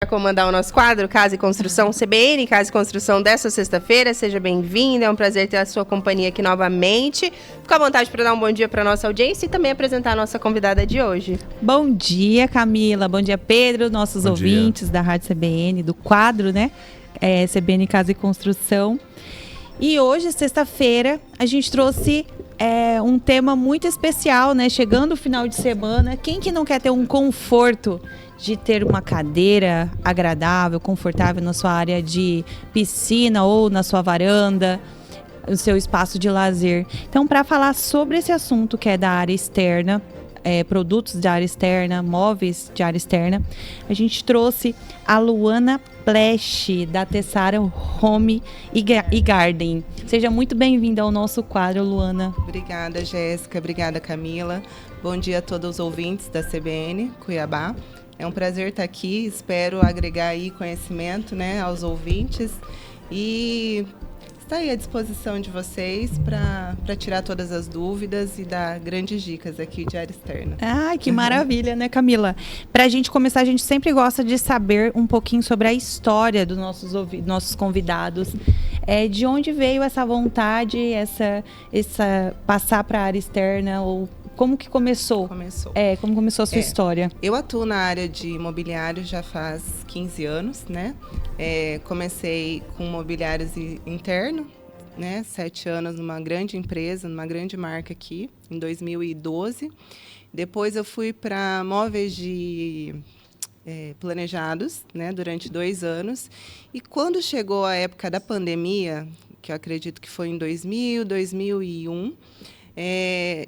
Comandar o nosso quadro Casa e Construção CBN, Casa e Construção dessa sexta-feira. Seja bem-vinda, é um prazer ter a sua companhia aqui novamente. Fica à vontade para dar um bom dia para a nossa audiência e também apresentar a nossa convidada de hoje. Bom dia, Camila. Bom dia, Pedro, nossos ouvintes da Rádio CBN, do quadro, né? CBN Casa e Construção. E hoje, sexta-feira, a gente trouxe um tema muito especial, né? Chegando o final de semana, quem que não quer ter um conforto de ter uma cadeira agradável, confortável na sua área de piscina ou na sua varanda, no seu espaço de lazer. Então, para falar sobre esse assunto que é da área externa, produtos da área externa, móveis de área externa, a gente trouxe a Luana Plesch, da Tessara Home e Garden. Seja muito bem-vinda ao nosso quadro, Luana. Obrigada, Jéssica. Obrigada, Camila. Bom dia a todos os ouvintes da CBN Cuiabá. É um prazer estar aqui, espero agregar aí conhecimento, né, aos ouvintes e está aí à disposição de vocês para tirar todas as dúvidas e dar grandes dicas aqui de área externa. Ah, que maravilha, né, Camila? Para a gente começar, a gente sempre gosta de saber um pouquinho sobre a história dos nossos convidados. De onde veio essa vontade, essa passar para a área externa, ou como que começou? Como começou a sua história? Eu atuo na área de imobiliário já faz 15 anos, né? Comecei com mobiliários interno, né? 7 anos numa grande empresa, numa grande marca aqui, em 2012. Depois eu fui para móveis de planejados, né? Durante 2 anos. E quando chegou a época da pandemia, que eu acredito que foi em 2000, 2001...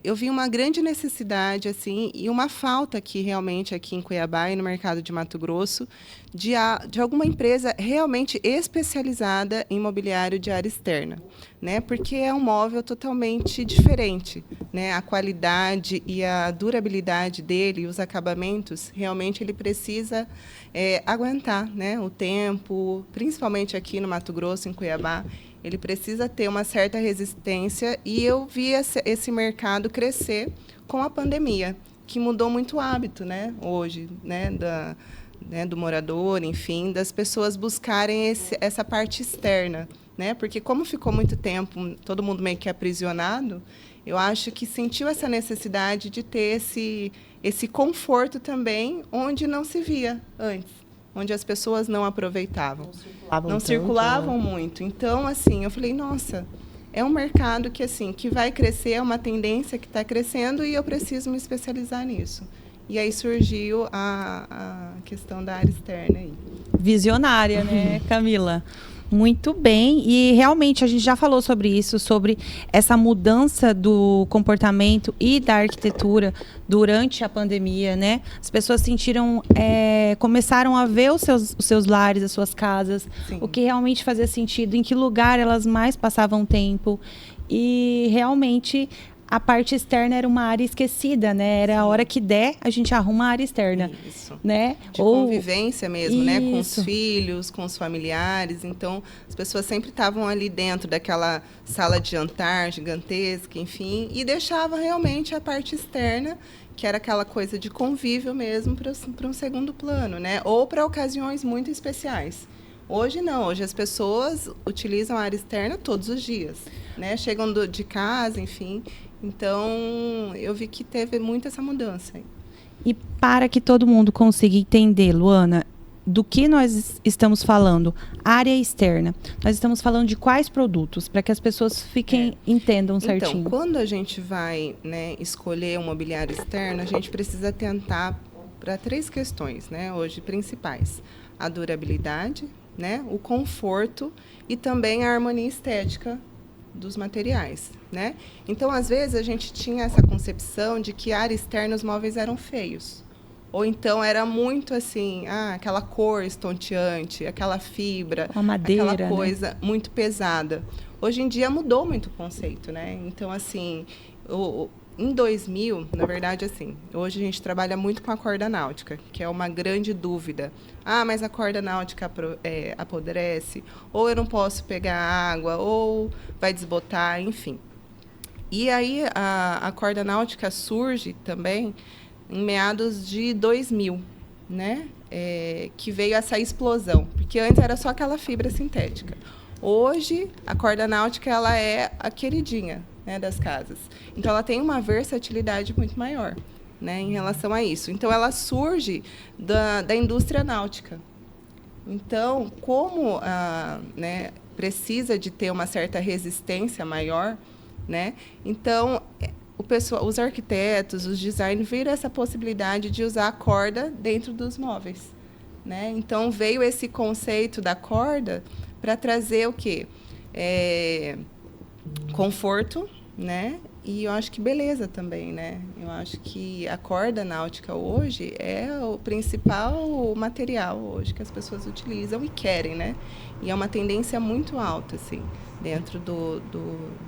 eu vi uma grande necessidade assim, e uma falta realmente aqui em Cuiabá e no mercado de Mato Grosso de alguma empresa realmente especializada em mobiliário de área externa, né? Porque é um móvel totalmente diferente, né? A qualidade e a durabilidade dele, os acabamentos, realmente ele precisa aguentar, né? O tempo, principalmente aqui no Mato Grosso, em Cuiabá. Ele precisa ter uma certa resistência e eu vi esse mercado crescer com a pandemia, que mudou muito o hábito, né, hoje, né, do morador, enfim, das pessoas buscarem essa parte externa, né, porque como ficou muito tempo todo mundo meio que aprisionado, eu acho que sentiu essa necessidade de ter esse conforto também onde não se via antes. Onde as pessoas não aproveitavam. Não circulavam muito. Então, assim, eu falei, nossa, é um mercado que vai crescer, é uma tendência que está crescendo e eu preciso me especializar nisso. E aí surgiu a questão da área externa aí. Visionária, né, Camila? Muito bem, e realmente a gente já falou sobre isso, sobre essa mudança do comportamento e da arquitetura durante a pandemia, né? As pessoas começaram a ver os seus lares, as suas casas, sim, o que realmente fazia sentido, em que lugar elas mais passavam tempo, e realmente a parte externa era uma área esquecida, né? Era a hora que der, a gente arruma a área externa. Isso. Né? De convivência mesmo, né? Com os filhos, com os familiares. Então, as pessoas sempre estavam ali dentro daquela sala de jantar gigantesca, enfim, e deixava realmente a parte externa, que era aquela coisa de convívio mesmo, para um segundo plano, né? Ou para ocasiões muito especiais. Hoje não, hoje as pessoas utilizam a área externa todos os dias, né? Chegam de casa, enfim. Então, eu vi que teve muito essa mudança. E para que todo mundo consiga entender, Luana, do que nós estamos falando, área externa, nós estamos falando de quais produtos, para que as pessoas entendam certinho. Então, quando a gente vai, né, escolher um mobiliário externo, a gente precisa atentar para 3 questões, né, hoje principais. A durabilidade, né, o conforto e também a harmonia estética dos materiais, né? Então, às vezes, a gente tinha essa concepção de que a área externa os móveis eram feios. Ou então era muito assim, aquela cor estonteante, aquela fibra, a madeira, aquela coisa, né, muito pesada. Hoje em dia mudou muito o conceito, né? Então, assim, em 2000, na verdade, assim, hoje a gente trabalha muito com a corda náutica, que é uma grande dúvida. Mas a corda náutica apodrece, ou eu não posso pegar água, ou vai desbotar, enfim. E aí a corda náutica surge também em meados de 2000, né? Que veio essa explosão, porque antes era só aquela fibra sintética. Hoje, a corda náutica ela é a queridinha, né, das casas. Então, ela tem uma versatilidade muito maior, né, em relação a isso. Então, ela surge da indústria náutica. Então, como né, precisa de ter uma certa resistência maior, né, então os arquitetos, os designers viram essa possibilidade de usar a corda dentro dos móveis, né? Então veio esse conceito da corda para trazer o quê? Conforto, né? E eu acho que beleza também, né? Eu acho que a corda náutica hoje é o principal material hoje que as pessoas utilizam e querem, né? E é uma tendência muito alta, assim, dentro do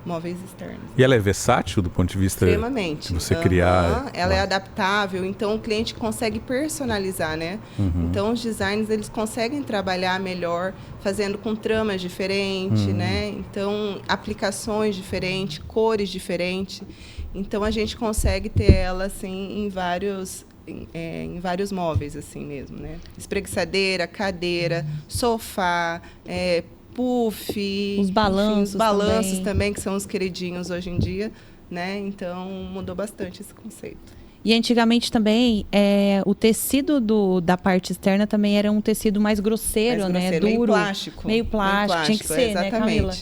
móveis externos. E ela é versátil do ponto de vista extremamente. De você criar? Ela é adaptável, então o cliente consegue personalizar, né? Então os designers eles conseguem trabalhar melhor fazendo com tramas diferentes, né? Então aplicações diferentes, cores diferentes. Então a gente consegue ter ela assim em vários móveis assim mesmo, né? Espreguiçadeira, cadeira, sofá, puff, os balanços, enfim, os balanços também, que são os queridinhos hoje em dia, né? Então mudou bastante esse conceito. E antigamente também o tecido da parte externa também era um tecido mais grosseiro, né? Duro, meio plástico, tinha que ser, exatamente. Né, Camila?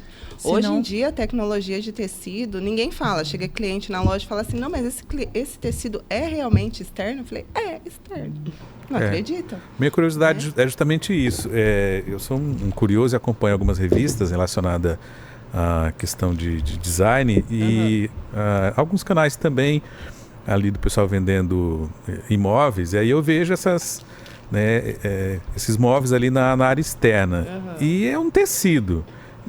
Hoje em dia, a tecnologia de tecido, ninguém fala. Chega cliente na loja e fala assim, não, mas esse tecido é realmente externo? Eu falei, externo. Não acredita? Minha curiosidade é justamente isso. Eu sou um curioso e acompanho algumas revistas relacionadas à questão de design e alguns canais também ali do pessoal vendendo imóveis. E aí eu vejo esses móveis ali na área externa. E é um tecido.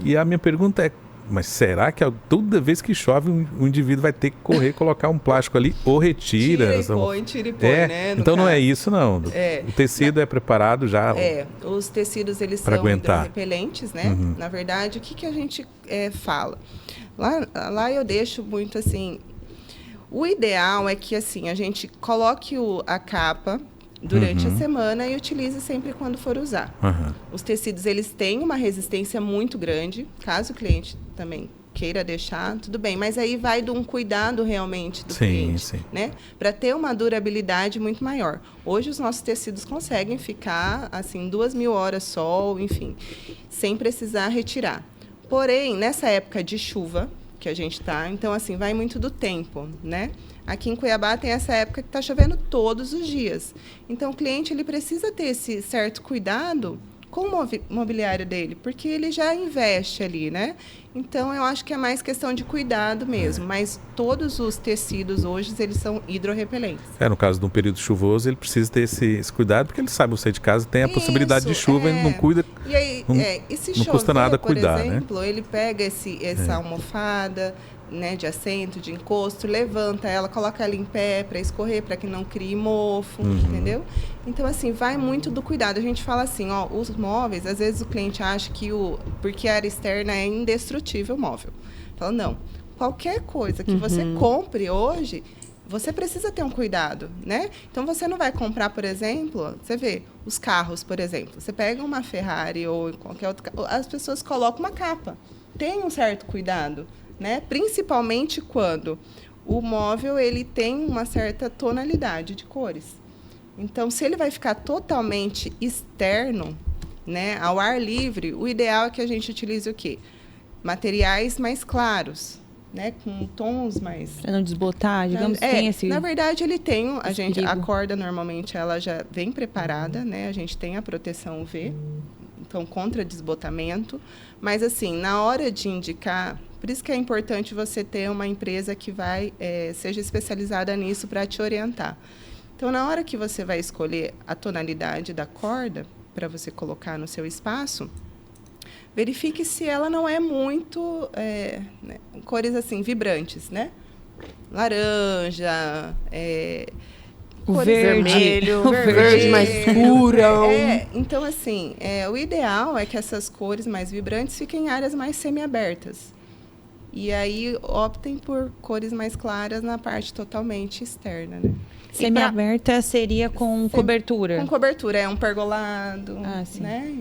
E a minha pergunta é, mas será que toda vez que chove um indivíduo vai ter que correr, colocar um plástico ali ou retira? Tira e põe, né? Então não é isso, não. O tecido é preparado já. Os tecidos eles são hidrorrepelentes, né? Na verdade, o que a gente fala? Lá eu deixo muito assim. O ideal é que assim a gente coloque a capa durante a semana e utilize sempre quando for usar. Os tecidos, eles têm uma resistência muito grande, caso o cliente também queira deixar, tudo bem, mas aí vai de um cuidado realmente do cliente, né? Para ter uma durabilidade muito maior. Hoje os nossos tecidos conseguem ficar assim 2.000 horas sol, enfim, sem precisar retirar. Porém, nessa época de chuva que a gente está, então assim, vai muito do tempo, né? Aqui em Cuiabá tem essa época que está chovendo todos os dias. Então, o cliente ele precisa ter esse certo cuidado com o mobiliário dele, porque ele já investe ali, né? Então, eu acho que é mais questão de cuidado mesmo. Mas todos os tecidos hoje, eles são hidrorrepelentes. No caso de um período chuvoso, ele precisa ter esse cuidado, porque ele sabe que você de casa tem a possibilidade de chuva e não cuida. E aí, e se não custa nada cuidar, por exemplo, ele pega essa almofada, né, de assento, de encosto, levanta ela, coloca ela em pé para escorrer, para que não crie mofo, entendeu? Então, assim, vai muito do cuidado. A gente fala assim, os móveis, às vezes o cliente acha que porque a área externa é indestrutível o móvel. Fala, não, qualquer coisa que você compre hoje, você precisa ter um cuidado, né? Então, você não vai comprar, por exemplo, você vê, os carros, por exemplo, você pega uma Ferrari ou qualquer outro carro, as pessoas colocam uma capa. Tem um certo cuidado, né? Principalmente quando o móvel ele tem uma certa tonalidade de cores. Então, se ele vai ficar totalmente externo, né, ao ar livre, o ideal é que a gente utilize o quê? Materiais mais claros, né, com tons mais... Para não desbotar, digamos, tem esse... Na verdade, ele tem... A corda, normalmente, ela já vem preparada, né? A gente tem a proteção UV, então, contra desbotamento. Mas, assim, na hora de indicar... Por isso que é importante você ter uma empresa que seja especializada nisso para te orientar. Então, na hora que você vai escolher a tonalidade da corda para você colocar no seu espaço, verifique se ela não é muito cores assim vibrantes, né? Laranja, vermelho, verde mais escuro. Então, assim, o ideal é que essas cores mais vibrantes fiquem em áreas mais semiabertas. E aí optem por cores mais claras na parte totalmente externa, né? Semi-aberta seria com cobertura? Com cobertura, é um pergolado, sim. né?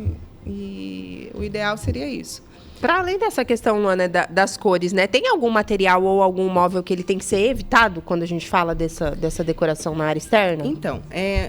E o ideal seria isso. Para além dessa questão, Luana, das cores, né? Tem algum material ou algum móvel que ele tem que ser evitado quando a gente fala dessa decoração na área externa? Então,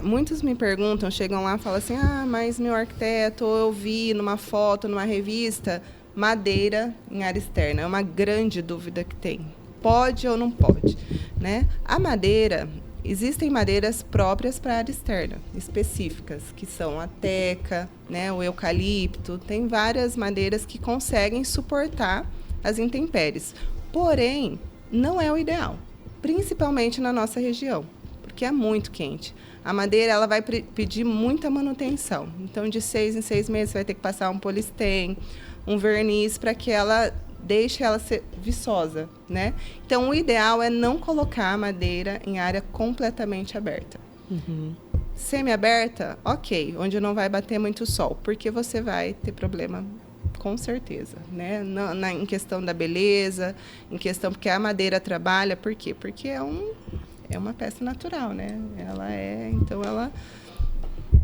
muitos me perguntam, chegam lá e falam assim, mas meu arquiteto, eu vi numa foto, numa revista, madeira em área externa. É uma grande dúvida que tem. Pode ou não pode, né? A madeira... Existem madeiras próprias para a área externa, específicas, que são a teca, né, o eucalipto. Tem várias madeiras que conseguem suportar as intempéries. Porém, não é o ideal, principalmente na nossa região, porque é muito quente. A madeira ela vai pedir muita manutenção. Então, de 6 em 6 meses, você vai ter que passar um polistem, um verniz, para que ela... deixe ela ser viçosa, né? Então, o ideal é não colocar a madeira em área completamente aberta. Semi-aberta, ok, onde não vai bater muito sol, porque você vai ter problema, com certeza, né? Em questão da beleza, em questão porque a madeira trabalha, por quê? Porque é uma peça natural, né? Então ela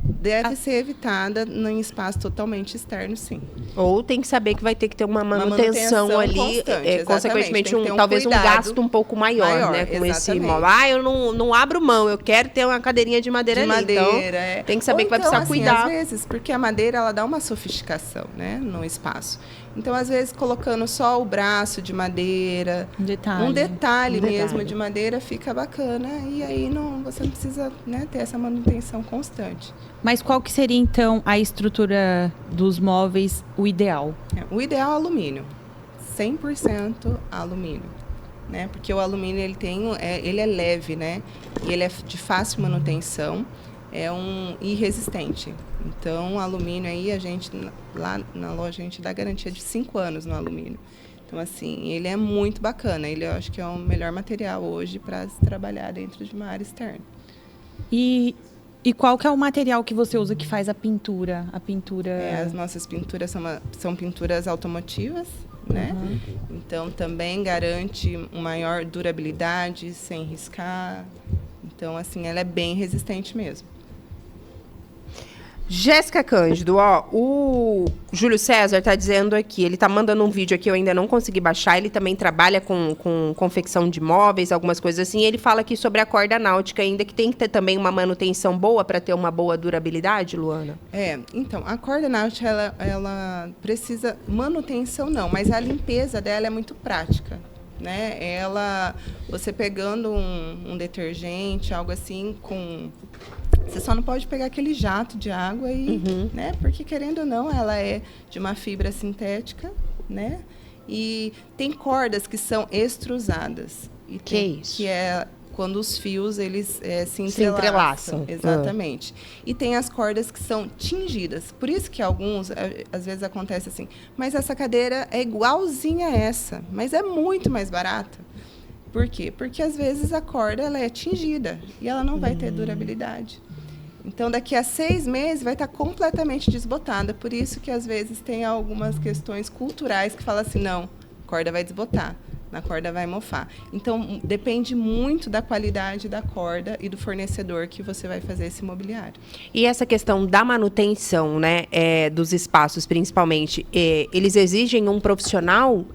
deve ser evitada em espaço totalmente externo, sim. Ou tem que saber que vai ter que ter uma manutenção ali, consequentemente, talvez um gasto um pouco maior, né? Com esse imóvel. Eu não abro mão, eu quero ter uma cadeirinha de madeira ali. Então, tem que saber que vai precisar cuidar. Às vezes, porque a madeira, ela dá uma sofisticação, né? No espaço. Então, às vezes, colocando só o braço de madeira, um detalhe mesmo de madeira, fica bacana. E aí, você não precisa, né, ter essa manutenção constante. Mas qual que seria, então, a estrutura dos móveis, o ideal? O ideal é alumínio. 100% alumínio. Né? Porque o alumínio, ele é leve, né? E ele é de fácil manutenção. E resistente. Então, o alumínio aí, lá na loja, a gente dá garantia de 5 anos no alumínio. Então, assim, ele é muito bacana. Eu acho que é o melhor material hoje para se trabalhar dentro de uma área externa. E qual que é o material que você usa que faz a pintura? As nossas pinturas são pinturas automotivas, né? Então, também garante uma maior durabilidade, sem riscar. Então, assim, ela é bem resistente mesmo. Jéssica Cândido, o Júlio César está dizendo aqui, ele está mandando um vídeo aqui, eu ainda não consegui baixar, ele também trabalha com confecção de móveis, algumas coisas assim, ele fala aqui sobre a corda náutica ainda, que tem que ter também uma manutenção boa para ter uma boa durabilidade, Luana? Então, a corda náutica, ela precisa, manutenção não, mas a limpeza dela é muito prática. Né? Você pegando um detergente, algo assim, você só não pode pegar aquele jato de água né? Porque, querendo ou não, ela é de uma fibra sintética, né? E tem cordas que são extrusadas. Que é quando os fios eles se entrelaçam. Exatamente. E tem as cordas que são tingidas. Por isso que às vezes acontece assim, mas essa cadeira é igualzinha a essa, mas é muito mais barata. Por quê? Porque às vezes a corda ela é tingida e ela não vai ter durabilidade. Então, daqui a 6 meses vai estar completamente desbotada. Por isso que às vezes tem algumas questões culturais que falam assim, não, a corda vai desbotar. Na corda vai mofar. Então, depende muito da qualidade da corda e do fornecedor que você vai fazer esse mobiliário. E essa questão da manutenção, né, dos espaços, principalmente, eles exigem um profissional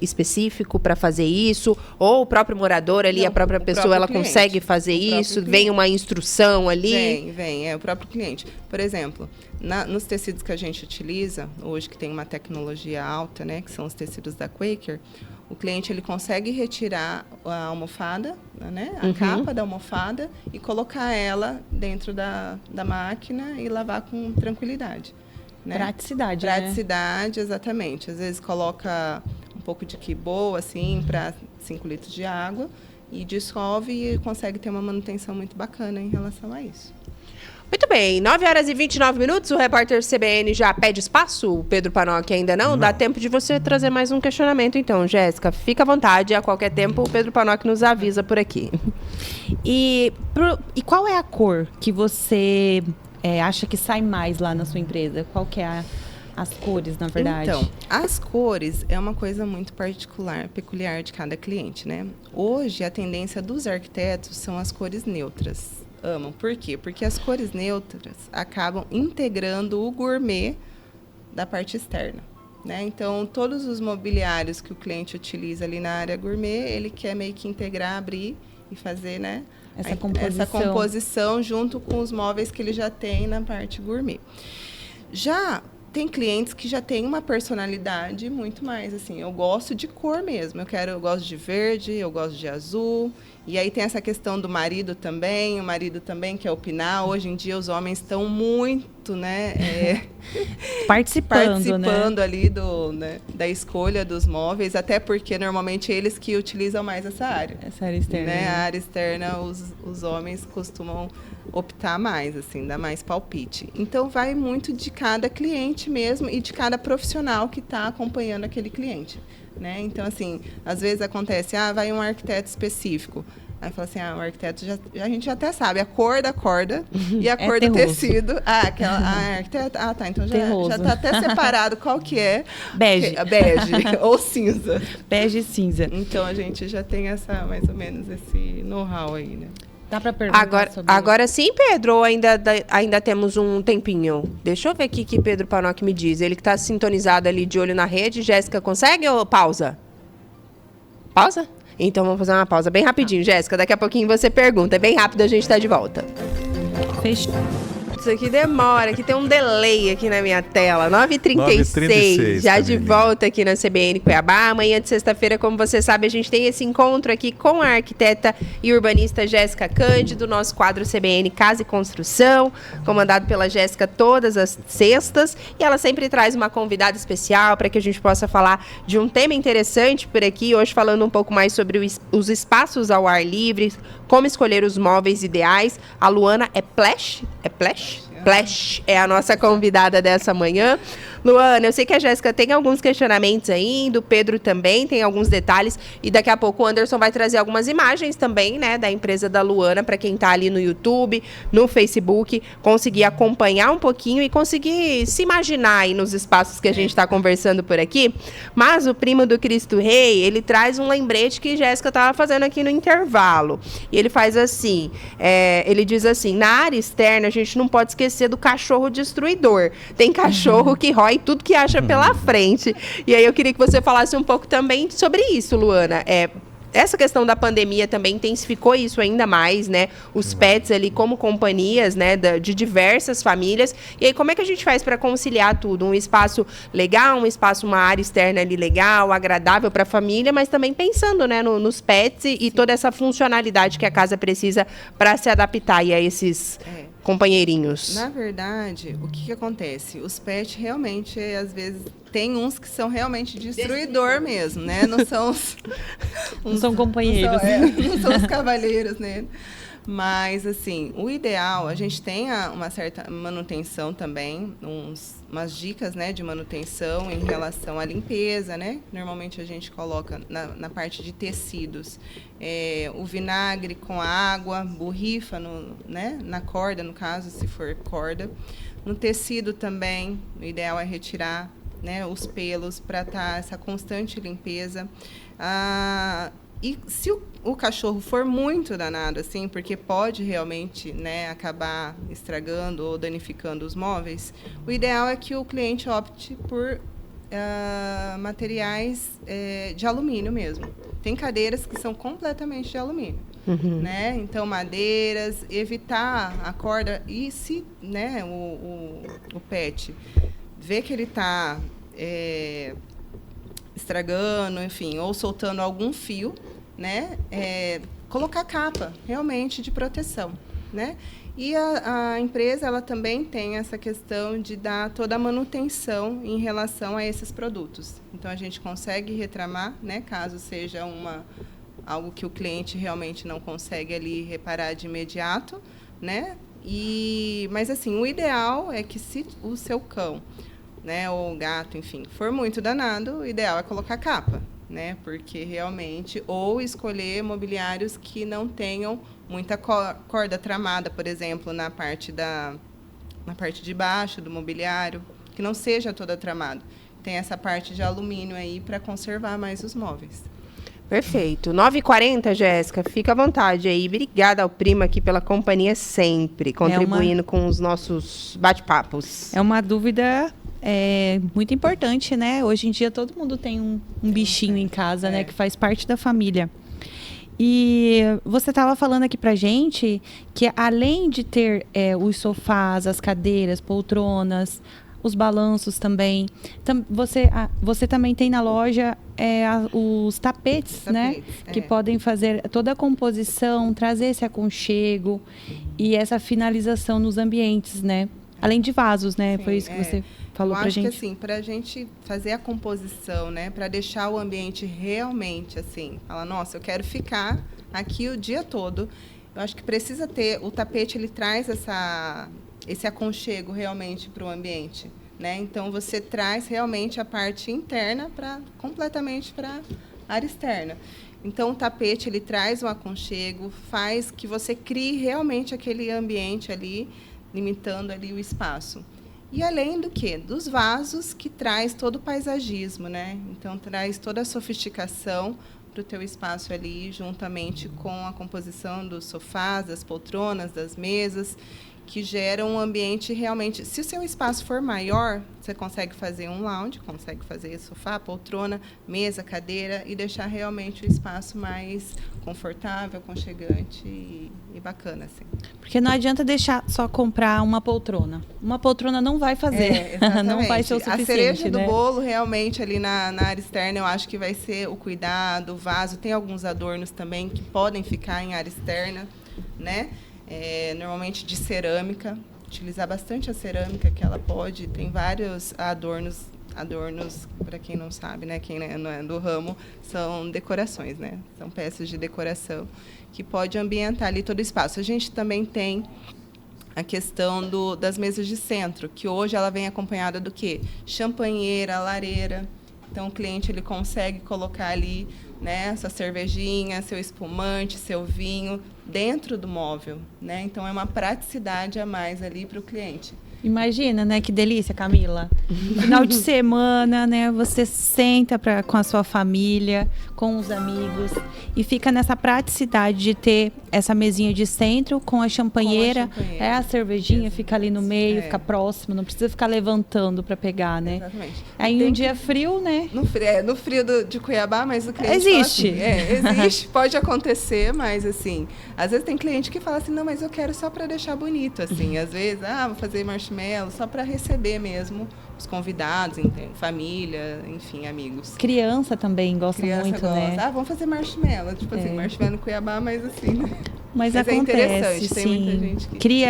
específico para fazer isso? Ou o próprio morador ali, a própria pessoa, ela consegue fazer isso? Vem uma instrução ali? Vem, o próprio cliente. Por exemplo, nos tecidos que a gente utiliza, hoje que tem uma tecnologia alta, né, que são os tecidos da Quaker, o cliente ele consegue retirar a almofada, né, a capa da almofada e colocar ela dentro da máquina e lavar com tranquilidade. Né? Praticidade, exatamente. Às vezes coloca um pouco de Quibo, assim, para 5 litros de água e dissolve e consegue ter uma manutenção muito bacana em relação a isso. Muito bem, 9h29, o repórter CBN já pede espaço, o Pedro Panoc ainda não? Dá tempo de você trazer mais um questionamento então, Jéssica. Fica à vontade, a qualquer tempo o Pedro Panoc nos avisa por aqui. E qual é a cor que você acha que sai mais lá na sua empresa? Qual que é as cores, na verdade? Então, as cores é uma coisa muito peculiar de cada cliente, né? Hoje, a tendência dos arquitetos são as cores neutras. Amam. Por quê? Porque as cores neutras acabam integrando o gourmet da parte externa, né? Então, todos os mobiliários que o cliente utiliza ali na área gourmet, ele quer meio que integrar, abrir e fazer, né? Essa composição junto com os móveis que ele já tem na parte gourmet. Já tem clientes que já têm uma personalidade muito mais, assim, eu gosto de cor mesmo, eu gosto de verde, eu gosto de azul, e aí tem essa questão do marido também, o marido também quer opinar, hoje em dia os homens estão muito, né, participando ali da escolha dos móveis, até porque normalmente eles que utilizam mais essa área. Essa área externa. Né? A área externa, os homens costumam optar mais, assim, dar mais palpite. Então, vai muito de cada cliente mesmo e de cada profissional que está acompanhando aquele cliente, né? Então, assim, às vezes acontece, vai um arquiteto específico. Aí fala assim, o arquiteto, a gente já até sabe a cor da corda e a cor do tecido. A arquiteta, tá, então já está até separado qual que é. Bege. Bege ou cinza. Bege e cinza. Então, a gente já tem mais ou menos esse know-how aí, né? Dá para perguntar agora sim, Pedro, ou ainda temos um tempinho? Deixa eu ver aqui que Pedro Panoc me diz. Ele que está sintonizado ali de olho na rede. Jéssica, consegue ou pausa? Pausa? Então vamos fazer uma pausa bem rapidinho, Jéssica. Daqui a pouquinho você pergunta. É bem rápido, a gente está de volta. Fechou. Isso aqui demora, que tem um delay aqui na minha tela. 9h36, já de volta aqui na CBN Cuiabá. Amanhã de sexta-feira, como você sabe, a gente tem esse encontro aqui com a arquiteta e urbanista Jéssica Cândido, nosso quadro CBN Casa e Construção, comandado pela Jéssica todas as sextas. E ela sempre traz uma convidada especial para que a gente possa falar de um tema interessante por aqui. Hoje falando um pouco mais sobre os espaços ao ar livre, como escolher os móveis ideais. A Luana Plash é a nossa convidada dessa manhã. Luana, eu sei que a Jéssica tem alguns questionamentos ainda, o Pedro também tem alguns detalhes, e daqui a pouco o Anderson vai trazer algumas imagens também, né, da empresa da Luana, para quem está ali no YouTube, no Facebook, conseguir acompanhar um pouquinho e conseguir se imaginar aí nos espaços que a gente está conversando por aqui. Mas o primo do Cristo Rei, ele traz um lembrete que Jéssica estava fazendo aqui no intervalo. E ele faz assim, ele diz assim, na área externa a gente não pode esquecer do cachorro destruidor. Tem cachorro que rói tudo que acha pela frente. E aí eu queria que você falasse um pouco também sobre isso, Luana. Essa questão da pandemia também intensificou isso ainda mais, né? Os pets ali como companhias, né? De diversas famílias. E aí, como é que a gente faz para conciliar tudo? Um espaço legal, uma área externa ali legal, agradável para a família, mas também pensando, né, nos pets e toda essa funcionalidade que a casa precisa para se adaptar aí a esses companheirinhos. Na verdade, o que acontece? Os pets realmente, às vezes, tem uns que são realmente destruidor mesmo, né? Não são não são companheiros. Não são os cavalheiros, né? Mas, assim, o ideal, a gente tem uma certa manutenção também, umas dicas, né, de manutenção em relação à limpeza, né? Normalmente a gente coloca na parte de tecidos o vinagre com água, borrifa na corda, no caso, se for corda. No tecido também, o ideal é retirar, né, os pelos para estar essa constante limpeza. E se o cachorro for muito danado, assim, porque pode realmente, né, acabar estragando ou danificando os móveis, o ideal é que o cliente opte por materiais de alumínio mesmo. Tem cadeiras que são completamente de alumínio. Né? Então, madeiras, evitar a corda. E se, né, o pet vê que ele está estragando, enfim, ou soltando algum fio, né? Colocar capa realmente de proteção, né? E a empresa, ela também tem essa questão de dar toda a manutenção em relação a esses produtos. Então, a gente consegue retramar, né, caso seja algo que o cliente realmente não consegue ali reparar de imediato, né? Mas, assim, o ideal é que se o seu cão, né, ou gato, enfim, for muito danado, o ideal é colocar capa, né? Porque realmente, ou escolher mobiliários que não tenham muita corda tramada, por exemplo, na parte de baixo do mobiliário, que não seja toda tramado. Tem essa parte de alumínio aí para conservar mais os móveis. Perfeito. 9h40, Jéssica, fica à vontade aí. Obrigada ao Primo aqui pela companhia sempre, contribuindo com os nossos bate-papos. É uma dúvida muito importante, né? Hoje em dia todo mundo tem um bichinho em casa, né? Que faz parte da família. E você estava falando aqui pra gente que além de ter os sofás, as cadeiras, poltronas, os balanços também, você também tem na loja os tapetes, né? Que podem fazer toda a composição, trazer esse aconchego e essa finalização nos ambientes, né? Além de vasos, né? Sim, foi isso que você falou pra gente. Eu acho que assim, pra gente fazer a composição, né? Pra deixar o ambiente realmente assim, falar, nossa, eu quero ficar aqui o dia todo. Eu acho que precisa ter, o tapete ele traz esse aconchego realmente para o ambiente, né? Então você traz realmente a parte interna completamente para a área externa. Então o tapete ele traz um aconchego, faz que você crie realmente aquele ambiente ali, limitando ali o espaço. E além do quê? Dos vasos que traz todo o paisagismo, né? Então traz toda a sofisticação para o teu espaço ali, juntamente com a composição dos sofás, das poltronas, das mesas, que geram um ambiente realmente... Se o seu espaço for maior, você consegue fazer um lounge, consegue fazer sofá, poltrona, mesa, cadeira, e deixar realmente o espaço mais confortável, aconchegante e bacana, assim. Porque não adianta deixar só comprar uma poltrona. Uma poltrona não vai fazer, não vai ser o suficiente. A cereja do bolo, realmente, ali na área externa, eu acho que vai ser o cuidado, o vaso. Tem alguns adornos também que podem ficar em área externa, né? Normalmente de cerâmica, utilizar bastante a cerâmica que ela pode, tem vários adornos para quem não sabe, né, quem não é do ramo, são decorações, né, são peças de decoração que pode ambientar ali todo o espaço. A gente também tem a questão das mesas de centro, que hoje ela vem acompanhada do quê? Champanheira, lareira. Então o cliente ele consegue colocar ali, né, sua cervejinha, seu espumante, seu vinho dentro do móvel, né? Então é uma praticidade a mais ali para o cliente. Imagina, né? Que delícia, Camila. Final de semana, né? Você senta com a sua família, com os amigos e fica nessa praticidade de ter essa mesinha de centro com a champanheira. A cervejinha fica ali no meio, fica próximo, não precisa ficar levantando para pegar, né? Exatamente. Aí um dia frio, né? No frio de Cuiabá, mas o cliente existe. Fala assim, existe, pode acontecer, mas assim, às vezes tem cliente que fala assim, não, mas eu quero só para deixar bonito, assim. Às vezes, vou fazer marshmallow só para receber mesmo os convidados, família, enfim, amigos. Criança também gosta muito, né? Vamos fazer marshmallow. Tipo assim, marshmallow no Cuiabá, mas assim, né? Mas acontece, é interessante, sim. tem muita gente que cria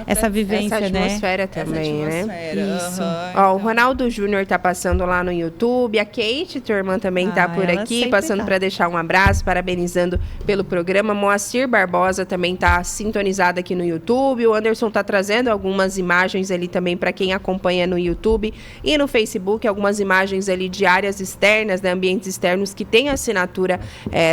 essa vivência, essa atmosfera, né? também, essa atmosfera, né? Isso. Então. O Ronaldo Júnior tá passando lá no YouTube, a Kate, tua irmã, também tá por aqui, passando para deixar um abraço, parabenizando pelo programa. Moacir Barbosa também tá sintonizado aqui no YouTube, o Anderson tá trazendo algumas imagens ali também para quem acompanha no YouTube e no Facebook, algumas imagens ali de áreas externas, né, ambientes externos que tem a assinatura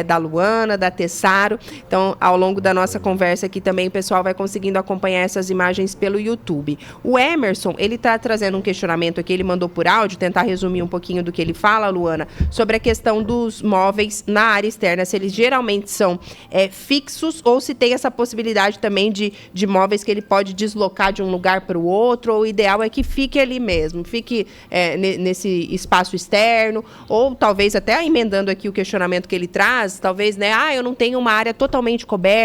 da Luana, da Tessaro. Então, ao longo da nossa conversa aqui também, o pessoal vai conseguindo acompanhar essas imagens pelo YouTube. O Emerson, ele está trazendo um questionamento aqui, ele mandou por áudio, tentar resumir um pouquinho do que ele fala, Luana, sobre a questão dos móveis na área externa, se eles geralmente são fixos ou se tem essa possibilidade também de móveis que ele pode deslocar de um lugar para o outro, ou o ideal é que fique ali mesmo, fique nesse espaço externo, ou talvez até emendando aqui o questionamento que ele traz, talvez, né, eu não tenho uma área totalmente coberta,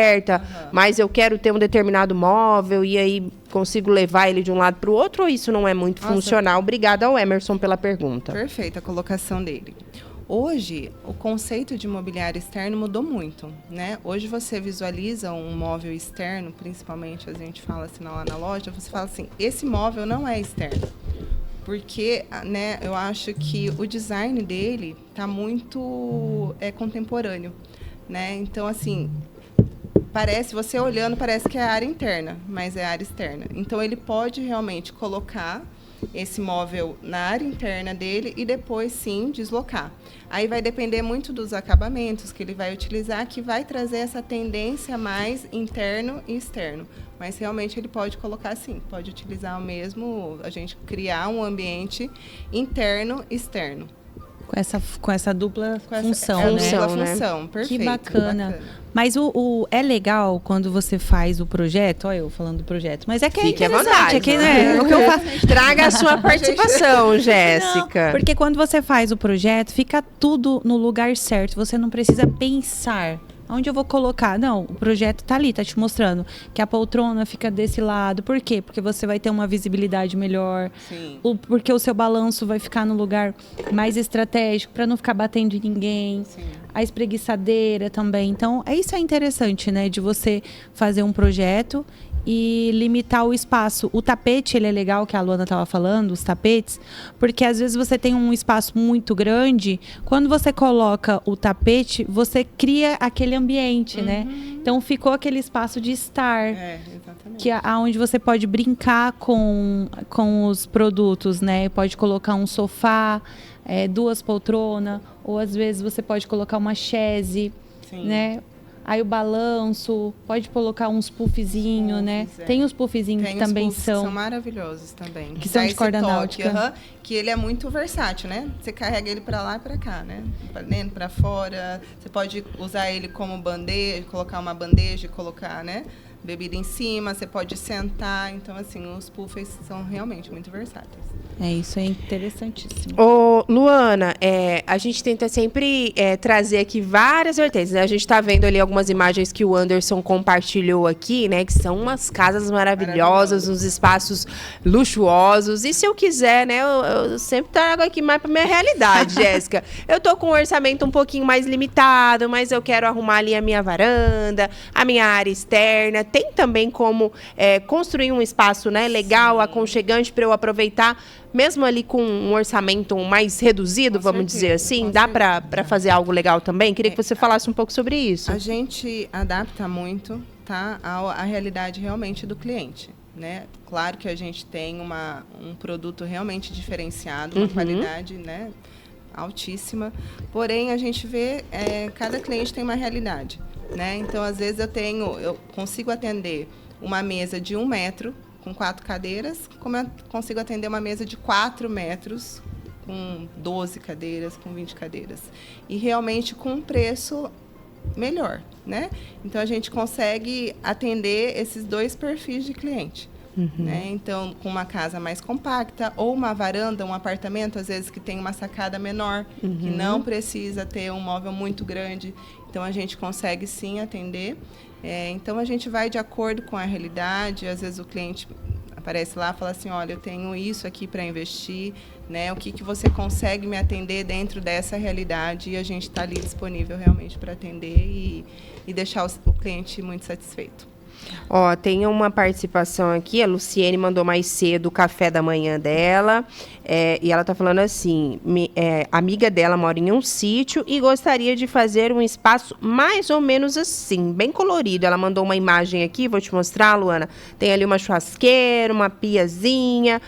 mas eu quero ter um determinado móvel e aí consigo levar ele de um lado para o outro, ou isso não é muito funcional? Obrigada ao Emerson pela pergunta. Perfeita a colocação dele. Hoje, o conceito de mobiliário externo mudou muito, né? Hoje você visualiza um móvel externo, principalmente a gente fala assim lá na loja, você fala assim, esse móvel não é externo. Porque, né, eu acho que o design dele está muito contemporâneo, né? Então, assim, você olhando, parece que é a área interna, mas é a área externa. Então, ele pode realmente colocar esse móvel na área interna dele e depois, sim, deslocar. Aí vai depender muito dos acabamentos que ele vai utilizar, que vai trazer essa tendência mais interno e externo. Mas realmente ele pode colocar sim, pode utilizar o mesmo, a gente criar um ambiente interno e externo. Com essa dupla função, né? Dupla função, perfeito. Que bacana. Mas é legal quando você faz o projeto, olha eu falando do projeto, mas é que Fique é à vontade. é que, né, o que eu faço. Traga a sua participação, Jéssica. Não, porque quando você faz o projeto, fica tudo no lugar certo, você não precisa pensar. Onde eu vou colocar? Não, o projeto tá ali, tá te mostrando que a poltrona fica desse lado. Por quê? Porque você vai ter uma visibilidade melhor. Sim. Porque o seu balanço vai ficar no lugar mais estratégico, para não ficar batendo em ninguém. Sim. A espreguiçadeira também. Então, isso é interessante, né? De você fazer um projeto e limitar o espaço. O tapete, ele é legal, que a Luana estava falando, os tapetes, porque às vezes você tem um espaço muito grande, quando você coloca o tapete, você cria aquele ambiente, né? Então, ficou aquele espaço de estar. Exatamente. Que é onde você pode brincar com os produtos, né? Pode colocar um sofá, 2 poltronas, ou às vezes você pode colocar uma chaise, né? Aí o balanço, pode colocar uns puffzinhos, né? Tem os puffzinhos que também são maravilhosos também. Que são de corda náutica. Que ele é muito versátil, né? Você carrega ele para lá e para cá, né? Para dentro, para fora. Você pode usar ele como bandeja, colocar uma bandeja e colocar, né? Bebida em cima, você pode sentar. Então, assim, os puffs são realmente muito versáteis. Isso é interessantíssimo. Ô, Luana, a gente tenta sempre trazer aqui várias vertentes, né? A gente está vendo ali algumas imagens que o Anderson compartilhou aqui, né? Que são umas casas maravilhosas, uns espaços luxuosos. E se eu quiser, né? Eu sempre trago aqui mais para minha realidade, Jéssica. Eu tô com um orçamento um pouquinho mais limitado, mas eu quero arrumar ali a minha varanda, a minha área externa. Tem também como construir um espaço, né? Legal, sim, aconchegante para eu aproveitar. Mesmo ali com um orçamento mais reduzido, vamos dizer assim, dá para fazer algo legal também? Queria que você falasse um pouco sobre isso. A gente adapta muito, tá, à realidade realmente do cliente, né? Claro que a gente tem um produto realmente diferenciado, uma qualidade, né, altíssima. Porém, a gente vê cada cliente tem uma realidade, né? Então, às vezes eu consigo atender uma mesa de 1 metro com 4 cadeiras, como eu consigo atender uma mesa de 4 metros, com 12 cadeiras, com 20 cadeiras. E realmente com um preço melhor, né? Então, a gente consegue atender esses 2 perfis de cliente. Né? Então, com uma casa mais compacta, ou uma varanda, um apartamento, às vezes, que tem uma sacada menor, que não precisa ter um móvel muito grande. Então, a gente consegue, sim, atender. Então, a gente vai de acordo com a realidade. Às vezes, o cliente aparece lá e fala assim, olha, eu tenho isso aqui para investir, né? O que você consegue me atender dentro dessa realidade? E a gente está ali disponível realmente para atender e deixar o cliente muito satisfeito. Ó, tem uma participação aqui, a Luciene mandou mais cedo o café da manhã dela, e ela tá falando assim, amiga dela mora em um sítio e gostaria de fazer um espaço mais ou menos assim, bem colorido. Ela mandou uma imagem aqui, vou te mostrar, Luana. Tem ali uma churrasqueira, uma piazinha,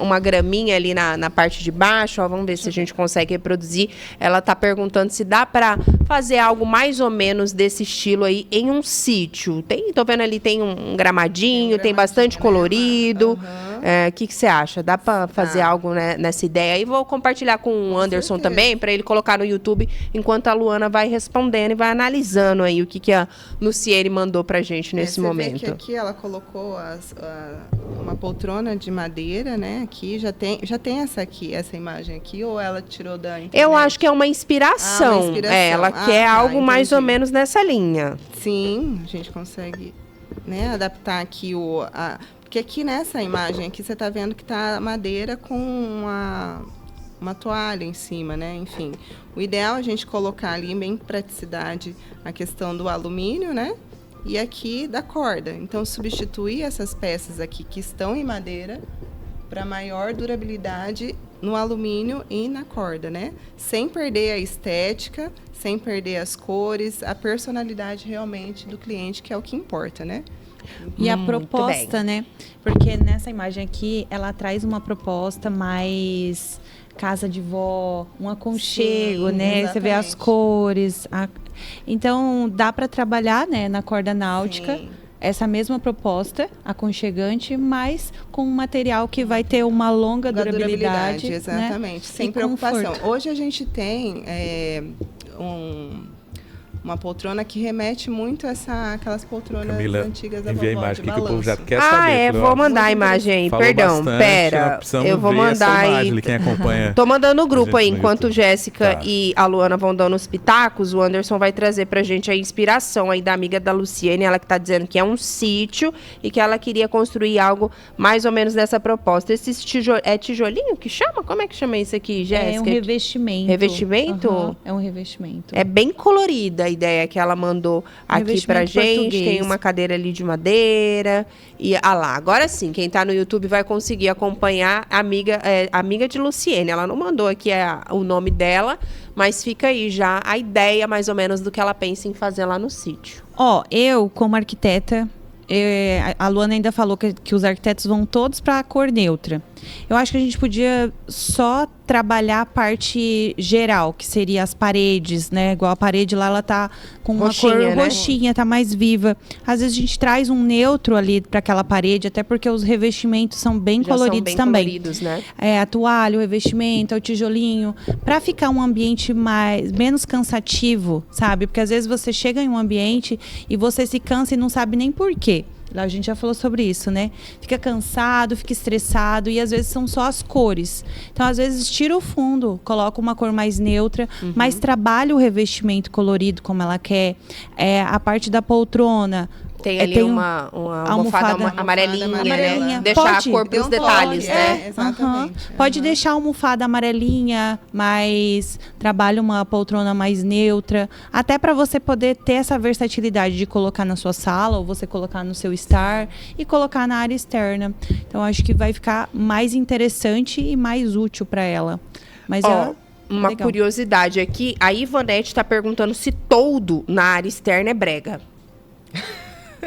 uma graminha ali na parte de baixo, ó, vamos ver se a gente consegue reproduzir. Ela tá perguntando se dá para fazer algo mais ou menos desse estilo aí em um sítio. Tô vendo ali, tem um gramadinho, tem bastante colorido. O que você acha? Dá para fazer algo, né, nessa ideia? E vou compartilhar com o Anderson também, para ele colocar no YouTube, enquanto a Luana vai respondendo e vai analisando aí o que a Luciene mandou pra gente nesse momento. Vê que aqui ela colocou uma poltrona de madeira, né? Aqui já tem essa imagem aqui, ou ela tirou da internet? Eu acho que é uma inspiração. Uma inspiração. Ela quer algo mais ou menos nessa linha. Sim, a gente consegue, né, adaptar aqui porque aqui nessa imagem aqui você está vendo que está madeira com uma toalha em cima, né? Enfim, o ideal é a gente colocar ali bem praticidade a questão do alumínio, né? E aqui da corda. Então, substituir essas peças aqui que estão em madeira para maior durabilidade no alumínio e na corda, né? Sem perder a estética, sem perder as cores, a personalidade realmente do cliente, que é o que importa, né? E a Muito proposta, né? Porque nessa imagem aqui, ela traz uma proposta mais casa de vó, um aconchego, Sim, né? Você vê as exatamente. cores. Então, dá para trabalhar, né, na corda náutica. Sim. Essa mesma proposta, aconchegante, mas com um material que vai ter uma longa Da durabilidade. exatamente, né? sem E preocupação. conforto. Hoje a gente tem uma poltrona que remete muito a aquelas poltronas Camila, antigas da envia a vovó, imagem de aqui que o povo já balanço. quer saber. Falei, ó, Vou mandar a muito imagem aí. falou Perdão, bastante, pera. ó, precisamos Eu vou ver essa mandar imagem aí. ali, quem acompanha. Tô mandando no grupo a aí, gente no enquanto YouTube. Jéssica Tá. e a Luana vão dando os pitacos, o Anderson vai trazer pra gente a inspiração aí da amiga da Luciene, ela que tá dizendo que é um sítio e que ela queria construir algo mais ou menos dessa proposta. Esse é tijolinho que chama? Como é que chama isso aqui, Jéssica? É um revestimento. Revestimento? Aham, é um revestimento. É bem colorida a ideia que ela mandou aqui pra Revestimento gente. português. Tem uma cadeira ali de madeira. E lá, agora sim, quem tá no YouTube vai conseguir acompanhar a amiga de Luciene. Ela não mandou aqui o nome dela, mas fica aí já a ideia mais ou menos do que ela pensa em fazer lá no sítio. Ó, eu, como arquiteta, a Luana ainda falou que os arquitetos vão todos para a cor neutra. Eu acho que a gente podia só trabalhar a parte geral, que seria as paredes, né? Igual a parede lá, ela tá com uma Roxinha, cor né? roxinha, tá mais viva. Às vezes a gente traz um neutro ali para aquela parede, até porque os revestimentos são bem Já são coloridos bem também. coloridos, né? A toalha, o revestimento, o tijolinho, para ficar um ambiente menos cansativo, sabe? Porque às vezes você chega em um ambiente e você se cansa e não sabe nem por quê. Lá a gente já falou sobre isso, né? Fica cansado, fica estressado e às vezes são só as cores. Então, às vezes, tira o fundo, coloca uma cor mais neutra, mas trabalha o revestimento colorido como ela quer. A parte da poltrona. Tem ali uma almofada amarelinha, amarelinha. né? Deixar Pode, a cor pros detalhes, né? Exatamente. Aham. Pode deixar a almofada amarelinha, mas trabalha uma poltrona mais neutra, até para você poder ter essa versatilidade de colocar na sua sala ou você colocar no seu estar e colocar na área externa. Então acho que vai ficar mais interessante e mais útil para ela. Mas uma legal. curiosidade aqui, a Ivonete tá perguntando se toldo na área externa é brega.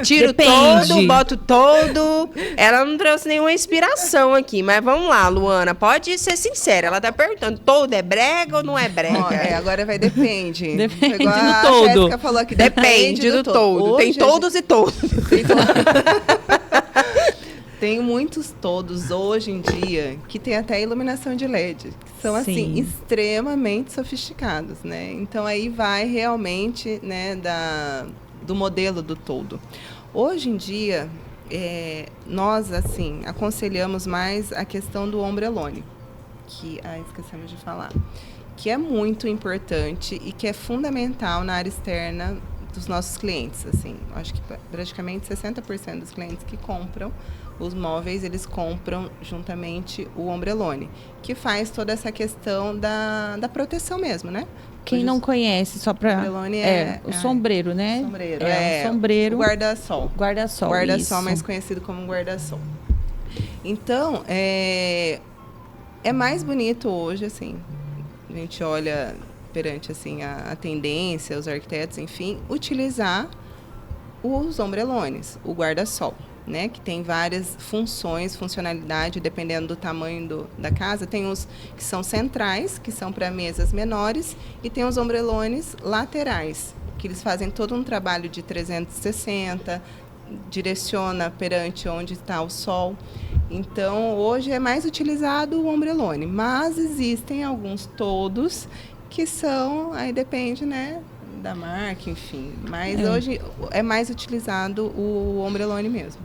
Tiro Depende. todo, boto todo. Ela não trouxe nenhuma inspiração aqui, mas vamos lá, Luana. Pode ser sincera. Ela tá perguntando: todo é brega ou não é brega? Ó, agora depende. Depende Igual do a todo. Jéssica falou aqui, Depende do todo. Tem Hoje, todos e todos. Tem muitos todos hoje em dia que tem até iluminação de LED, que são assim Sim. extremamente sofisticados, né? Então aí vai realmente, né, do modelo do todo. Hoje em dia nós assim aconselhamos mais a questão do ombrelone, que esquecemos de falar, que é muito importante e que é fundamental na área externa dos nossos clientes. Assim, acho que praticamente 60% dos clientes que compram os móveis, eles compram juntamente o ombrelone, que faz toda essa questão da proteção mesmo, né? Quem Hoje não conhece, só para ombrelone o sombreiro, né? sombreiro, O sombreiro. o guarda-sol. Guarda-sol. Guarda-sol, isso. mais conhecido como guarda-sol. Então, é mais bonito hoje, assim. A gente olha perante assim a tendência, os arquitetos, enfim, utilizar os ombrelones, o guarda-sol, né, que tem várias funcionalidade, dependendo do tamanho da casa. Tem os que são centrais, que são para mesas menores, e tem os ombrelones laterais, que eles fazem todo um trabalho de 360, direciona perante onde está o sol. Então, hoje é mais utilizado o ombrelone, mas existem alguns todos que são, aí depende, né, da marca, enfim. Mas hoje é mais utilizado o ombrelone mesmo.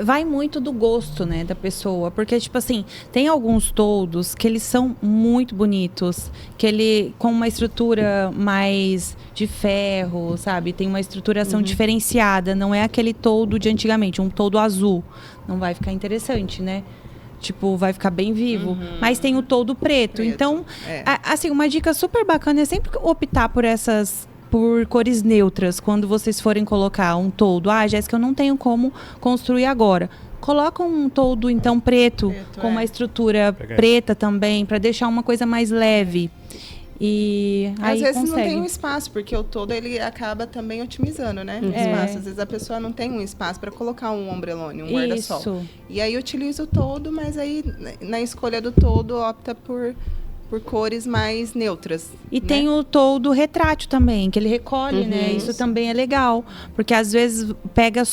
Vai muito do gosto, né, da pessoa. Porque, tipo assim, tem alguns toldos que eles são muito bonitos. Que ele, com uma estrutura mais de ferro, sabe? Tem uma estruturação diferenciada. Não é aquele toldo de antigamente, um toldo azul. Não vai ficar interessante, né? Tipo, vai ficar bem vivo. Mas tem o toldo preto. Então, assim, uma dica super bacana é sempre optar por cores neutras, quando vocês forem colocar um toldo. Jéssica, eu não tenho como construir agora. Coloca um toldo, então, preto com uma estrutura preta também, para deixar uma coisa mais leve. E aí às vezes consegue. não tem um espaço, porque o todo ele acaba também otimizando, né? O espaço. Às vezes a pessoa não tem um espaço para colocar um ombrelone, um guarda-sol. Isso. E aí utiliza o todo, mas aí na escolha do todo opta por cores mais neutras. E tem o toldo retrátil também, que ele recolhe, né? Isso Isso. também é legal. Porque às vezes pega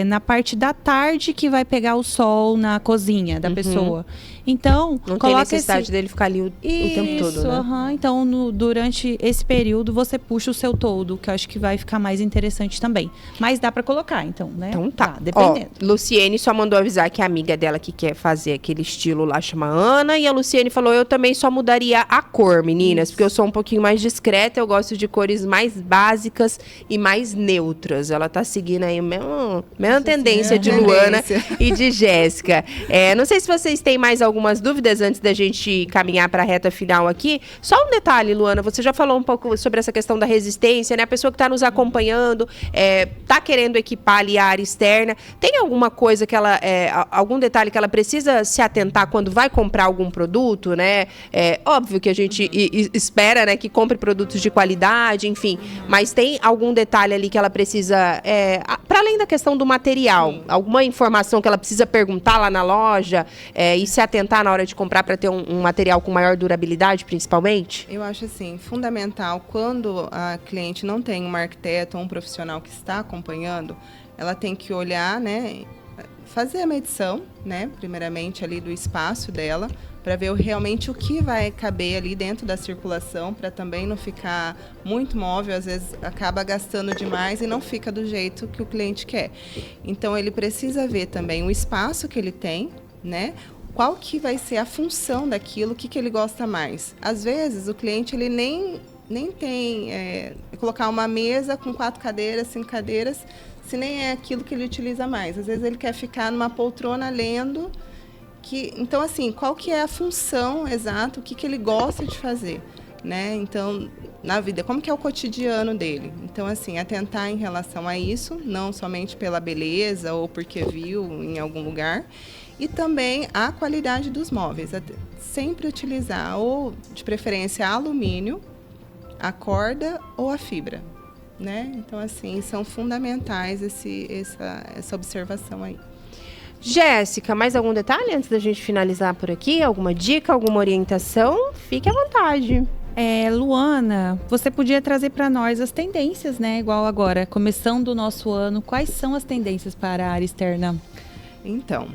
na parte da tarde que vai pegar o sol na cozinha da pessoa. Então, Não tem coloca necessidade dele ficar ali o tempo todo, né? Então, durante esse período, você puxa o seu toldo, que eu acho que vai ficar mais interessante também. Mas dá pra colocar, então, né? Então tá. Dependendo. Ó, Luciene só mandou avisar que a amiga dela que quer fazer aquele estilo lá chama Ana. E a Luciene falou, eu também só mudaria a cor, meninas. Porque eu sou um pouquinho mais discreta, eu gosto de cores mais básicas e mais neutras. Ela tá seguindo aí a mesma tendência de Luana e de Jéssica. Não sei se vocês têm mais algumas dúvidas antes da gente caminhar para a reta final aqui. Só um detalhe, Luana, você já falou um pouco sobre essa questão da resistência, né? A pessoa que está nos acompanhando, tá querendo equipar ali a área externa. Tem alguma coisa que ela, algum detalhe que ela precisa se atentar quando vai comprar algum produto, né? Óbvio que a gente espera, né, que compre produtos de qualidade, enfim. Mas tem algum detalhe ali que ela precisa, para além da questão do material, alguma informação que ela precisa perguntar lá na loja e se atentar na hora de comprar para ter um material com maior durabilidade, principalmente? Eu acho assim, fundamental, quando a cliente não tem um arquiteto ou um profissional que está acompanhando, ela tem que olhar, né, fazer a medição, né, primeiramente ali do espaço dela, para ver realmente o que vai caber ali dentro da circulação, para também não ficar muito móvel, às vezes acaba gastando demais e não fica do jeito que o cliente quer. Então, ele precisa ver também o espaço que ele tem, né? Qual que vai ser a função daquilo, o que ele gosta mais. Às vezes, o cliente ele nem tem... colocar uma mesa com 4 cadeiras, 5 cadeiras, se nem é aquilo que ele utiliza mais. Às vezes, ele quer ficar numa poltrona lendo... Então, assim, qual que é a função exata, o que ele gosta de fazer, né? Então, na vida, como que é o cotidiano dele? Então, assim, atentar em relação a isso, não somente pela beleza ou porque viu em algum lugar, e também a qualidade dos móveis. Sempre utilizar, ou de preferência, alumínio, a corda ou a fibra, né? Então, assim, são fundamentais essa observação aí. Jéssica, mais algum detalhe antes da gente finalizar por aqui? Alguma dica, alguma orientação? Fique à vontade. Luana, você podia trazer para nós as tendências, né? Igual agora, começando o nosso ano, quais são as tendências para a área externa? Então,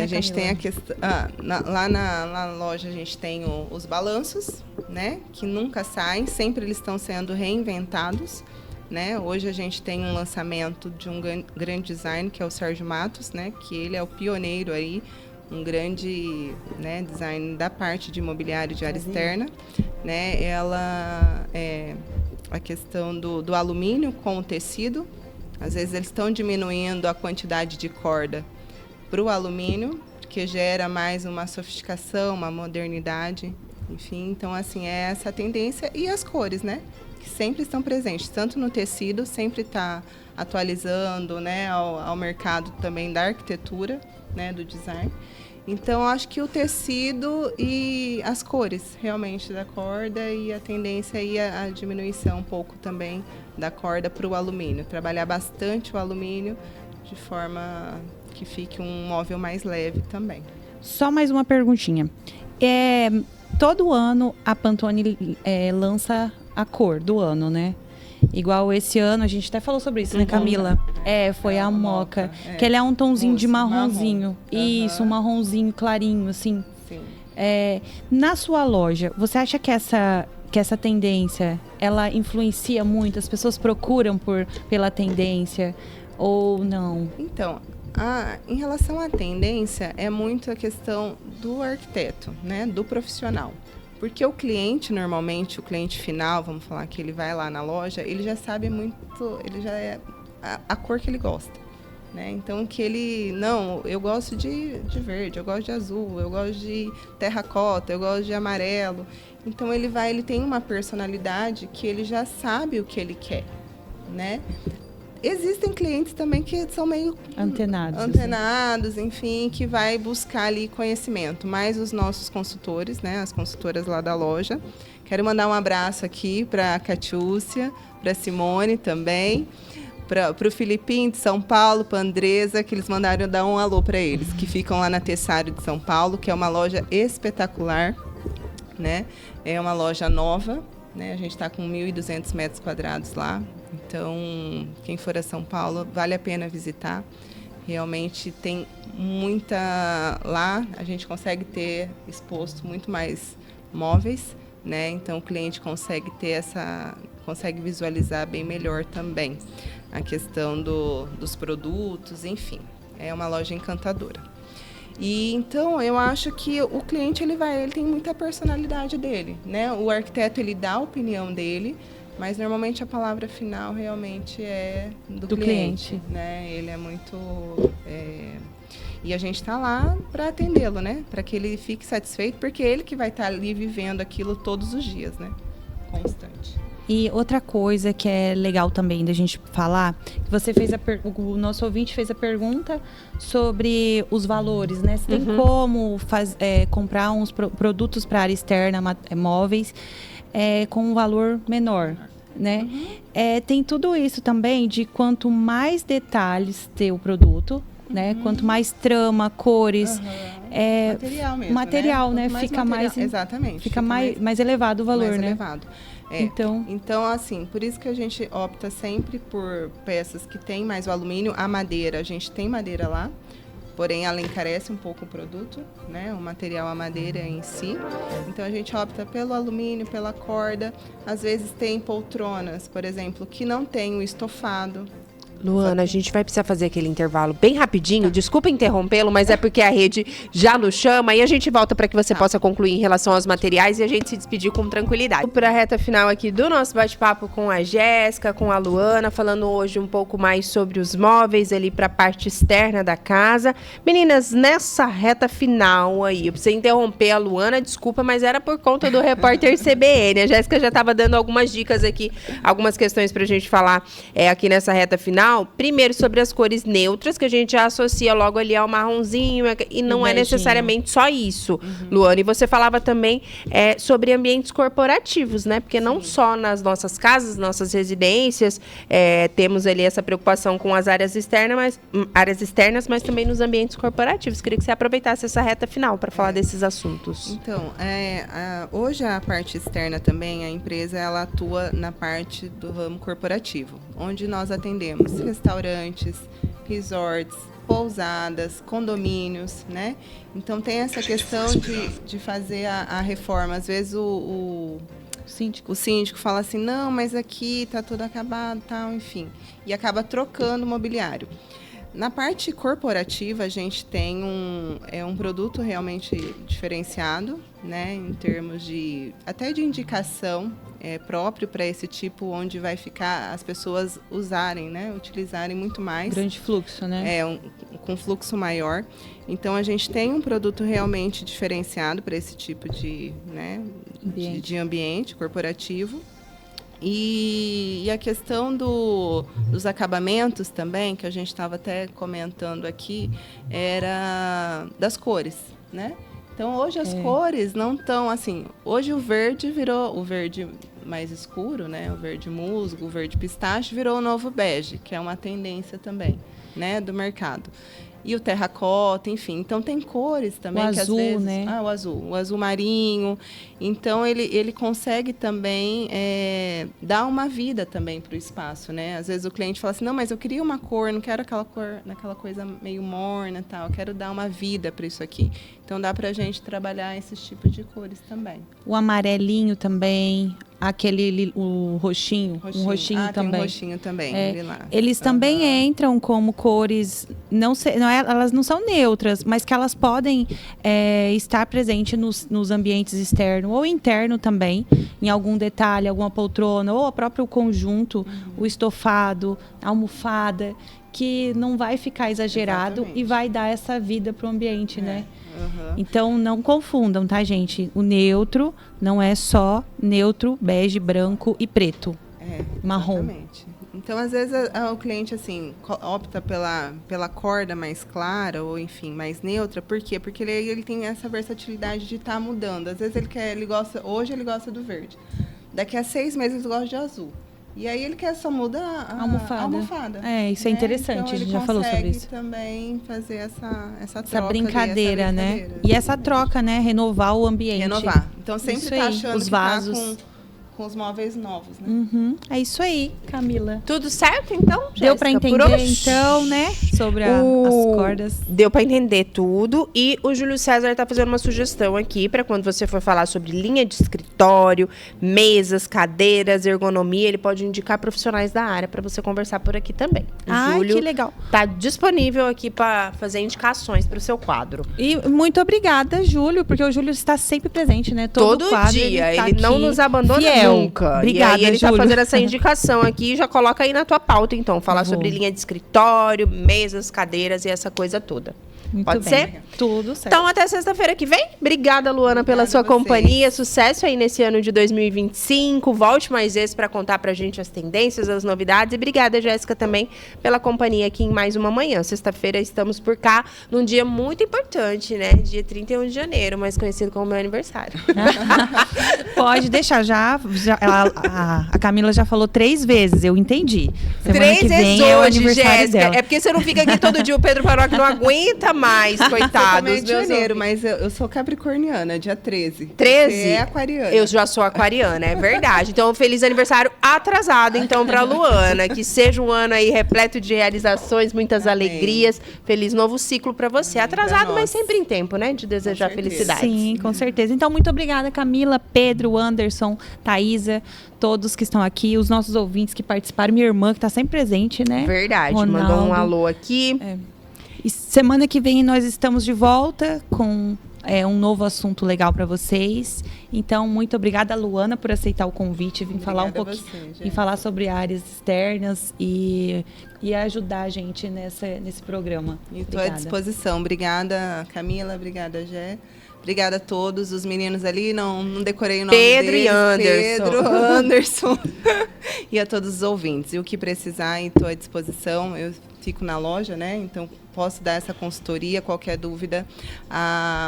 a gente tem a questão... lá na loja a gente tem os balanços, né? Que nunca saem, sempre eles estão sendo reinventados. Né? Hoje a gente tem um lançamento de um grande design, que é o Sérgio Matos, né? Que ele é o pioneiro aí, um grande, né, design da parte de imobiliário de área externa. Né? Ela a questão do alumínio com o tecido. Às vezes eles estão diminuindo a quantidade de corda para o alumínio, que gera mais uma sofisticação, uma modernidade. Enfim, então assim, é essa a tendência. E as cores, né? Que sempre estão presentes, tanto no tecido, sempre está atualizando, né, ao mercado também da arquitetura, né, do design. Então, acho que o tecido e as cores, realmente, da corda, e a tendência aí a diminuição um pouco também da corda para o alumínio. Trabalhar bastante o alumínio de forma que fique um móvel mais leve também. Só mais uma perguntinha. Todo ano a Pantone lança a cor do ano, né? Igual esse ano, a gente até falou sobre isso, né, Camila? Foi a moca. Que ele é um tonzinho de marronzinho. Isso, um marronzinho clarinho, assim. Sim. Na sua loja, você acha que essa tendência, ela influencia muito? As pessoas procuram pela tendência ou não? Então, em relação à tendência, é muito a questão do arquiteto, né, do profissional. Porque o cliente, normalmente, o cliente final, vamos falar que ele vai lá na loja, ele já sabe muito, ele já é a cor que ele gosta, né? Então, que ele, não, eu gosto de verde, eu gosto de azul, eu gosto de terracota, eu gosto de amarelo. Então, ele tem uma personalidade que ele já sabe o que ele quer, né? Existem clientes também que são meio antenados, enfim, que vai buscar ali conhecimento. Mas os nossos consultores, né, as consultoras lá da loja. Quero mandar um abraço aqui para a Catiúcia, para a Simone também, para o Filipinho de São Paulo, para a Andresa, que eles mandaram dar um alô para eles, que ficam lá na Tessário de São Paulo, que é uma loja espetacular, né? É uma loja nova, né? A gente está com 1.200 metros quadrados lá. Então, quem for a São Paulo, vale a pena visitar. Realmente tem muita... Lá a gente consegue ter exposto muito mais móveis, né? Então, o cliente consegue ter consegue visualizar bem melhor também a questão dos produtos, enfim. É uma loja encantadora. E então eu acho que o cliente ele tem muita personalidade dele, né? O arquiteto ele dá a opinião dele, mas normalmente a palavra final realmente é do cliente, né? Ele é muito e a gente está lá para atendê-lo, né? Para que ele fique satisfeito, porque é ele que vai estar ali vivendo aquilo todos os dias, né? Constante. E outra coisa que é legal também da gente falar, que você fez o nosso ouvinte fez a pergunta sobre os valores, né? Se tem como comprar uns produtos para área externa, móveis, com um valor menor, né? Tem tudo isso também de quanto mais detalhes ter o produto, né? Quanto mais trama, cores, material mesmo, material, né? Fica mais exatamente, fica mais elevado o valor, mais né? Elevado. Então, assim, por isso que a gente opta sempre por peças que tem mais o alumínio. A madeira, a gente tem madeira lá, porém ela encarece um pouco o produto, né? O material, a madeira em si. Então a gente opta pelo alumínio, pela corda. Às vezes tem poltronas, por exemplo, que não tem o estofado. Luana, a gente vai precisar fazer aquele intervalo bem rapidinho. Desculpa interrompê-lo, mas é porque a rede já nos chama e a gente volta para que você possa concluir em relação aos materiais e a gente se despedir com tranquilidade. Para a reta final aqui do nosso bate-papo com a Jéssica, com a Luana, falando hoje um pouco mais sobre os móveis ali para a parte externa da casa. Meninas, nessa reta final aí, eu precisei interromper a Luana, desculpa, mas era por conta do repórter CBN. A Jéssica já estava dando algumas dicas aqui, algumas questões para a gente falar aqui nessa reta final. Primeiro, sobre as cores neutras, que a gente já associa logo ali ao marronzinho, e não é necessariamente só isso, Luana. E você falava também sobre ambientes corporativos, né? Porque não só nas nossas casas, nossas residências, temos ali essa preocupação com as áreas externas, mas também nos ambientes corporativos. Queria que você aproveitasse essa reta final para falar desses assuntos. Então, hoje a parte externa também, a empresa ela atua na parte do ramo corporativo, onde nós atendemos restaurantes, resorts, pousadas, condomínios, né? Então tem essa questão de fazer a reforma. Às vezes o síndico fala assim, não, mas aqui está tudo acabado, tal, enfim. E acaba trocando o mobiliário. Na parte corporativa, a gente tem um produto realmente diferenciado, né? Em termos até de indicação próprio para esse tipo, onde vai ficar as pessoas usarem, né? Utilizarem muito mais. Grande fluxo, né? Com fluxo maior. Então, a gente tem um produto realmente diferenciado para esse tipo de ambiente corporativo. E a questão dos acabamentos também, que a gente estava até comentando aqui, era das cores, né? Então, hoje as cores não estão assim... Hoje o verde virou o verde mais escuro, né? O verde musgo, o verde pistache, virou o novo bege, que é uma tendência também, né? Do mercado. E o terracota, enfim. Então, tem cores também. O azul, às vezes, né? O azul marinho. Então, ele consegue também dar uma vida também para o espaço, né? Às vezes o cliente fala assim, não, mas eu queria uma cor, não quero aquela cor, naquela coisa meio morna e tal. Eu quero dar uma vida para isso aqui. Então, dá para a gente trabalhar esses tipos de cores também. O amarelinho também, o roxinho. Um roxinho também. Tem um roxinho também, eles também entram como cores, elas não são neutras, mas que elas podem estar presentes nos ambientes externos ou interno também, em algum detalhe, alguma poltrona, ou o próprio conjunto, o estofado, a almofada, que não vai ficar exagerado. Exatamente. E vai dar essa vida para o ambiente, né? Então, não confundam, tá, gente? O neutro não é só neutro, bege, branco e preto. Marrom. Exatamente. Então, às vezes, o cliente, assim, opta pela corda mais clara ou, enfim, mais neutra. Por quê? Porque ele tem essa versatilidade de estar mudando. Às vezes, hoje ele gosta do verde. Daqui a 6 meses, ele gosta de azul. E aí, ele quer só mudar a almofada. Isso é interessante, então, a gente já falou sobre isso. Também fazer essa troca. Essa brincadeira, né? E essa troca, né? Renovar o ambiente. Renovar. Então, sempre isso tá aí, achando os que vasos. tá com os móveis novos, né? É isso aí, Camila. Tudo certo, então? Deu pra entender, então, né? Sobre as cordas. Deu pra entender tudo. E o Júlio César tá fazendo uma sugestão aqui para quando você for falar sobre linha de escritório, mesas, cadeiras, ergonomia, ele pode indicar profissionais da área para você conversar por aqui também. O Júlio que legal. tá disponível aqui para fazer indicações para o seu quadro. E muito obrigada, Júlio, porque o Júlio está sempre presente, né? Todo quadro, dia. Ele, Ele não nos abandona fiel. nunca. Obrigada, e aí ele Júlio. tá fazendo essa indicação aqui. Já coloca aí na tua pauta, então. Falar sobre linha de escritório, mesas, cadeiras e essa coisa toda. Muito Pode bem. ser? Tudo certo. Então, até sexta-feira que vem. Obrigada, Luana, pela sua companhia. Sucesso aí nesse ano de 2025. Volte mais vezes para contar pra gente as tendências, as novidades. E obrigada, Jéssica, também pela companhia aqui em mais uma manhã. Sexta-feira estamos por cá num dia muito importante, né? Dia 31 de janeiro, mais conhecido como meu aniversário. Pode deixar, a Camila já falou 3 vezes, eu entendi. Semana 3 que vezes vem hoje, é o aniversário Jéssica. dela. É porque você não fica aqui todo dia, o Pedro Paroc não aguenta mais, coitado. Eu de janeiro, mas eu sou capricorniana, dia 13. 13? Você é aquariana. Eu já sou aquariana, é verdade. Então, feliz aniversário atrasado, então, pra Luana. Que seja um ano aí repleto de realizações, muitas alegrias. Feliz novo ciclo pra você. Atrasado, mas sempre em tempo, né? De desejar felicidade. Sim, com certeza. Então, muito obrigada, Camila, Pedro, Anderson, Thaísa, todos que estão aqui, os nossos ouvintes que participaram, minha irmã que está sempre presente, né? Verdade, Ronaldo. mandou um alô aqui. E semana que vem nós estamos de volta com um novo assunto legal para vocês. Então, muito obrigada, Luana, por aceitar o convite, vir falar um pouquinho, vir falar sobre áreas externas e ajudar a gente nesse programa. Estou à disposição. Obrigada, Camila. Obrigada, Gé. Obrigada a todos os meninos ali, não decorei o nome Pedro deles. E Anderson. Pedro, Anderson. E a todos os ouvintes. E o que precisar, estou à disposição. Eu fico na loja, né? Então, posso dar essa consultoria, qualquer dúvida.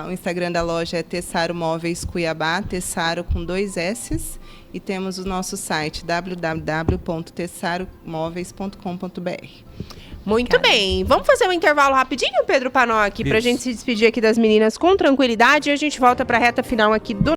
O Instagram da loja é Tessaro Móveis Cuiabá, Tessaro com 2 S's. E temos o nosso site, www.tessaromóveis.com.br. Muito bem. Vamos fazer um intervalo rapidinho, Pedro Panoc, pra gente se despedir aqui das meninas com tranquilidade. E a gente volta pra reta final aqui do